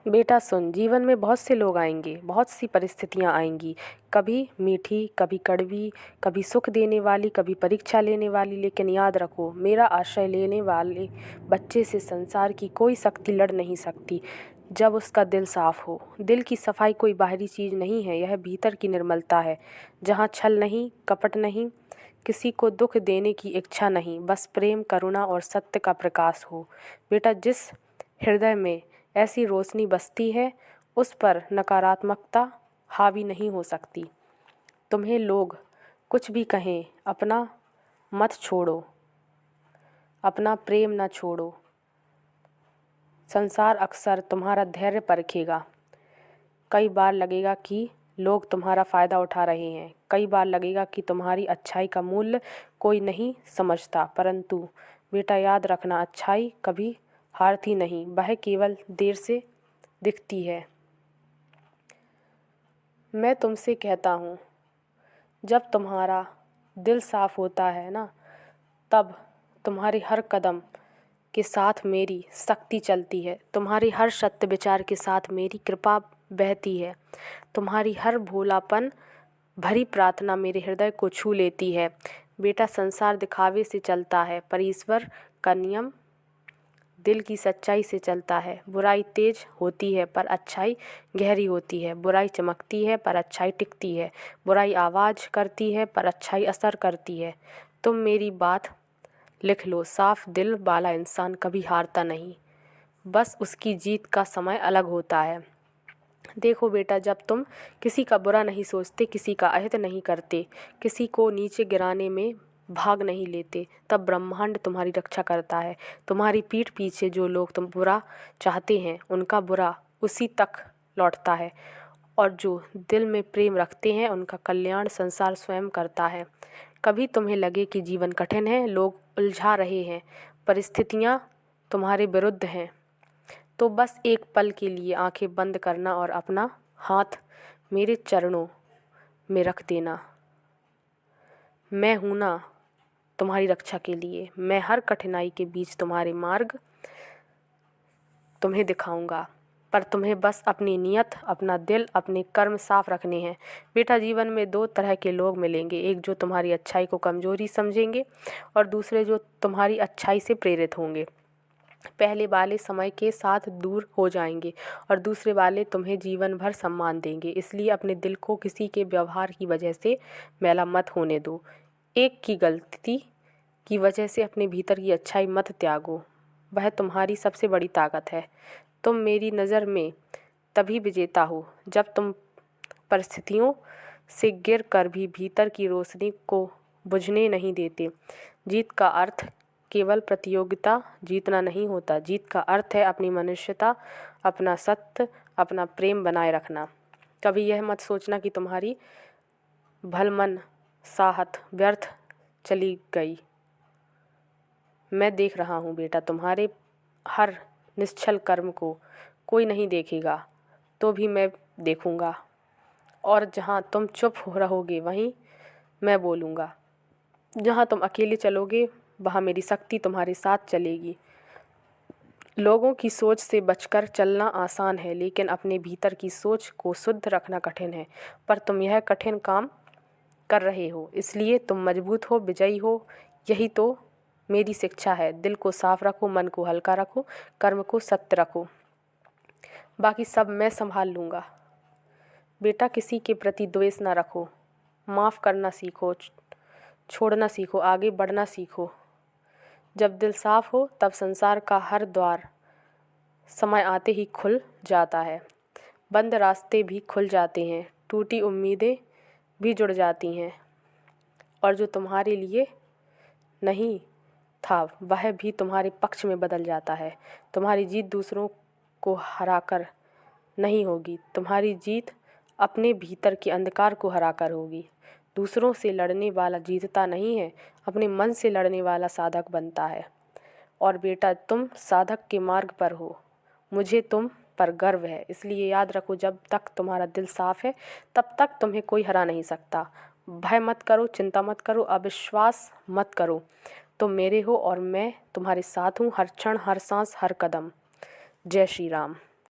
बेटा सुन, जीवन में बहुत से लोग आएंगे, बहुत सी परिस्थितियाँ आएंगी, कभी मीठी, कभी कड़वी, कभी सुख देने वाली, कभी परीक्षा लेने वाली। लेकिन याद रखो, मेरा आश्रय लेने वाले बच्चे से संसार की कोई शक्ति लड़ नहीं सकती जब उसका दिल साफ हो। दिल की सफाई कोई बाहरी चीज़ नहीं है, यह भीतर की निर्मलता है, जहाँ छल नहीं, कपट नहीं, किसी को दुख देने की इच्छा नहीं, बस प्रेम, करुणा और सत्य का प्रकाश हो। बेटा, जिस हृदय में ऐसी रोशनी बसती है, उस पर नकारात्मकता हावी नहीं हो सकती। तुम्हें लोग कुछ भी कहें, अपना मत छोड़ो, अपना प्रेम न छोड़ो। संसार अक्सर तुम्हारा धैर्य परखेगा। कई बार लगेगा कि लोग तुम्हारा फ़ायदा उठा रहे हैं, कई बार लगेगा कि तुम्हारी अच्छाई का मूल्य कोई नहीं समझता। परंतु बेटा याद रखना, अच्छाई कभी हारती नहीं, वह केवल देर से दिखती है। मैं तुमसे कहता हूँ, जब तुम्हारा दिल साफ होता है ना, तब तुम्हारे हर कदम के साथ मेरी शक्ति चलती है, तुम्हारी हर सत्य विचार के साथ मेरी कृपा बहती है, तुम्हारी हर भोलापन भरी प्रार्थना मेरे हृदय को छू लेती है। बेटा, संसार दिखावे से चलता है, पर ईश्वर का नियम दिल की सच्चाई से चलता है। बुराई तेज होती है पर अच्छाई गहरी होती है, बुराई चमकती है पर अच्छाई टिकती है, बुराई आवाज़ करती है पर अच्छाई असर करती है। तुम मेरी बात लिख लो, साफ दिल वाला इंसान कभी हारता नहीं, बस उसकी जीत का समय अलग होता है। देखो बेटा, जब तुम किसी का बुरा नहीं सोचते, किसी का अहित नहीं करते, किसी को नीचे गिराने में भाग नहीं लेते, तब ब्रह्मांड तुम्हारी रक्षा करता है। तुम्हारी पीठ पीछे जो लोग तुम बुरा चाहते हैं, उनका बुरा उसी तक लौटता है, और जो दिल में प्रेम रखते हैं, उनका कल्याण संसार स्वयं करता है। कभी तुम्हें लगे कि जीवन कठिन है, लोग उलझा रहे हैं, परिस्थितियाँ तुम्हारे विरुद्ध हैं, तो बस एक पल के लिए आंखें बंद करना और अपना हाथ मेरे चरणों में रख देना। मैं हूँ ना तुम्हारी रक्षा के लिए, मैं हर कठिनाई के बीच तुम्हारे मार्ग तुम्हें दिखाऊंगा, पर तुम्हें बस अपनी नीयत, अपना दिल, अपने कर्म साफ रखने हैं। बेटा, जीवन में दो तरह के लोग मिलेंगे, एक जो तुम्हारी अच्छाई को कमजोरी समझेंगे और दूसरे जो तुम्हारी अच्छाई से प्रेरित होंगे। पहले वाले समय के साथ दूर हो जाएंगे और दूसरे वाले तुम्हें जीवन भर सम्मान देंगे। इसलिए अपने दिल को किसी के व्यवहार की वजह से मैला मत होने दो। एक की गलती की वजह से अपने भीतर की अच्छाई मत त्यागो, वह तुम्हारी सबसे बड़ी ताकत है। तुम मेरी नज़र में तभी विजेता हो जब तुम परिस्थितियों से गिर कर भी भीतर की रोशनी को बुझने नहीं देते। जीत का अर्थ केवल प्रतियोगिता जीतना नहीं होता, जीत का अर्थ है अपनी मनुष्यता, अपना सत्य, अपना प्रेम बनाए रखना। कभी यह मत सोचना कि तुम्हारी भलमन साहत व्यर्थ चली गई। मैं देख रहा हूँ बेटा, तुम्हारे हर निश्चल कर्म को कोई नहीं देखेगा, तो भी मैं देखूँगा, और जहाँ तुम चुप हो रहोगे वहीं मैं बोलूँगा। जहाँ तुम अकेले चलोगे वहाँ मेरी शक्ति तुम्हारे साथ चलेगी। लोगों की सोच से बचकर चलना आसान है, लेकिन अपने भीतर की सोच को शुद्ध रखना कठिन है। पर तुम यह कठिन काम कर रहे हो, इसलिए तुम मजबूत हो, विजयी हो। यही तो मेरी शिक्षा है। दिल को साफ रखो, मन को हल्का रखो, कर्म को सत्य रखो, बाकी सब मैं संभाल लूँगा। बेटा, किसी के प्रति द्वेष ना रखो, माफ़ करना सीखो, छोड़ना सीखो, आगे बढ़ना सीखो। जब दिल साफ हो तब संसार का हर द्वार समय आते ही खुल जाता है, बंद रास्ते भी खुल जाते हैं, टूटी उम्मीदें भी जुड़ जाती हैं, और जो तुम्हारे लिए नहीं था वह भी तुम्हारे पक्ष में बदल जाता है। तुम्हारी जीत दूसरों को हराकर नहीं होगी, तुम्हारी जीत अपने भीतर के अंधकार को हराकर होगी। दूसरों से लड़ने वाला जीतता नहीं है, अपने मन से लड़ने वाला साधक बनता है। और बेटा, तुम साधक के मार्ग पर हो, मुझे तुम पर गर्व है। इसलिए याद रखो, जब तक तुम्हारा दिल साफ है तब तक तुम्हें कोई हरा नहीं सकता। भय मत करो, चिंता मत करो, अविश्वास मत करो। तुम मेरे हो और मैं तुम्हारे साथ हूँ, हर क्षण, हर सांस, हर कदम। जय श्री राम।